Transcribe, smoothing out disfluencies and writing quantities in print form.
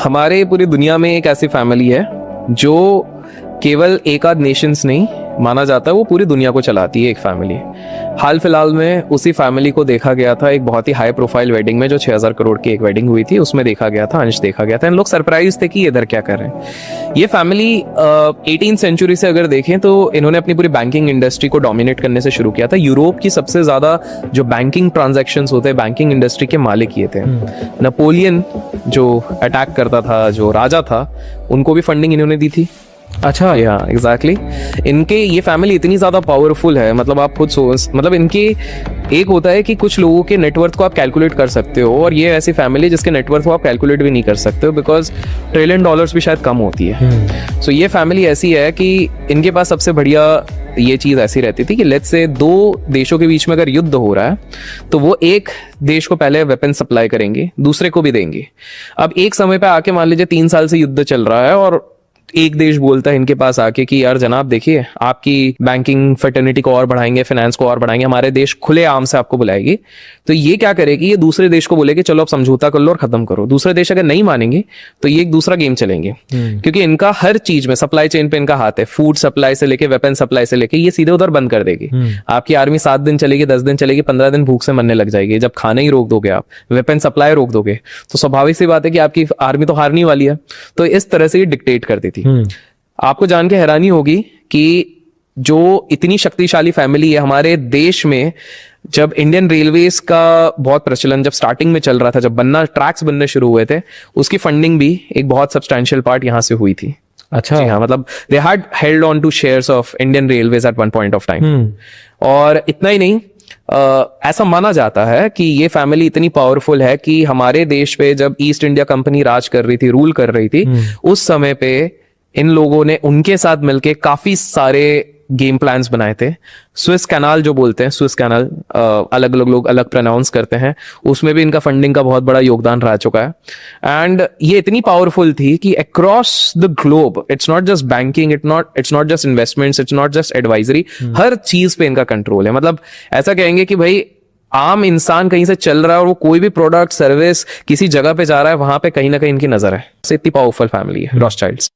हमारे पूरी दुनिया में एक ऐसी फैमिली है जो केवल एक आध नेशंस नहीं माना जाता है, वो पूरी दुनिया को चलाती है एक फैमिली। हाल फिलहाल में उसी फैमिली को देखा गया था एक बहुत ही हाई प्रोफाइल वेडिंग में, जो 6000 करोड़ की एक वेडिंग हुई थी, उसमें देखा गया था, अंश देखा गया था। इन लोग सरप्राइज थे कि इधर क्या कर रहे हैं। ये फैमिली 18th सेंचुरी से अगर देखें तो इन्होंने अपनी पूरी बैंकिंग इंडस्ट्री को डोमिनेट करने से शुरू किया था। यूरोप की सबसे ज्यादा जो बैंकिंग ट्रांजैक्शंस होते हैं, बैंकिंग इंडस्ट्री के मालिक ये थे। नेपोलियन जो अटैक करता था, जो राजा था, उनको भी फंडिंग इन्होंने दी थी। अच्छा, या एग्जैक्टली इनके ये फैमिली इतनी ज्यादा पावरफुल है, मतलब आप खुद मतलब इनके एक होता है कि कुछ लोगों के नेटवर्थ को आप कैलकुलेट कर सकते हो, और ये ऐसी फैमिली जिसके नेटवर्थ को आप कैलकुलेट भी नहीं कर सकते हो, बिकॉज $1 ट्रिलियन भी शायद कम होती है। सो ये फैमिली ऐसी है कि इनके पास सबसे बढ़िया ये चीज ऐसी रहती थी कि लेट्स से दो देशों के बीच में अगर युद्ध हो रहा है तो वो एक देश को पहले वेपन सप्लाई करेंगे, दूसरे को भी देंगे। अब एक समय पे आके मान लीजिए 3 साल से युद्ध चल रहा है और एक देश बोलता है इनके पास आके कि यार जनाब देखिए, आपकी बैंकिंग फर्टर्निटी को और बढ़ाएंगे, फाइनेंस को और बढ़ाएंगे, हमारे देश खुले आम से आपको बुलाएगी। तो ये क्या करेगी, ये दूसरे देश को बोलेगी चलो अब समझौता कर लो और खत्म करो। दूसरे देश अगर नहीं मानेंगे तो ये एक दूसरा गेम चलेंगे, क्योंकि इनका हर चीज में सप्लाई चेन पे इनका हाथ है। फूड सप्लाई से लेके वेपन सप्लाई से लेके ये सीधे उधर बंद कर देगी। आपकी आर्मी 7 दिन चलेगी, 10 दिन चलेगी, 15 दिन भूख से मरने लग जाएगी। जब खाना ही रोक दोगे आप, वेपन सप्लाई रोक दोगे, तो स्वाभाविक सी बात है कि आपकी आर्मी तो हारने वाली है। तो इस तरह से ये डिक्टेट करती थी। आपको जान के हैरानी होगी कि जो इतनी शक्तिशाली फैमिली है हमारे देश में, जब इंडियन रेलवेज का बहुत प्रचलन जब स्टार्टिंग में चल रहा था, जब ट्रैक्स बनने शुरू हुए थे, उसकी फंडिंग भी एक बहुत सब्सटैंशियल पार्ट यहां से हुई थी। अच्छा, हाँ, मतलब they had held on to shares of Indian Railways at one point of time. और इतना ही नहीं, ऐसा माना जाता है कि ये फैमिली इतनी पावरफुल है कि हमारे देश पे जब ईस्ट इंडिया कंपनी राज कर रही थी, रूल कर रही थी, उस समय पे इन लोगों ने उनके साथ मिलके काफी सारे गेम प्लान्स बनाए थे। स्विस कैनाल जो बोलते हैं, स्विस कैनाल अलग अलग लोग अलग प्रोनाउंस करते हैं, उसमें भी इनका फंडिंग का बहुत बड़ा योगदान रह चुका है। एंड ये इतनी पावरफुल थी कि across the globe, it's not just banking, it's not just investments, it's not just advisory, हर चीज पे इनका कंट्रोल है। मतलब ऐसा कहेंगे कि भाई आम इंसान कहीं से चल रहा है और वो कोई भी प्रोडक्ट सर्विस किसी जगह पे जा रहा है, वहां पे कहीं ना कहीं इनकी नजर है। इतनी पावरफुल फैमिली है रॉथस्चाइल्ड्स।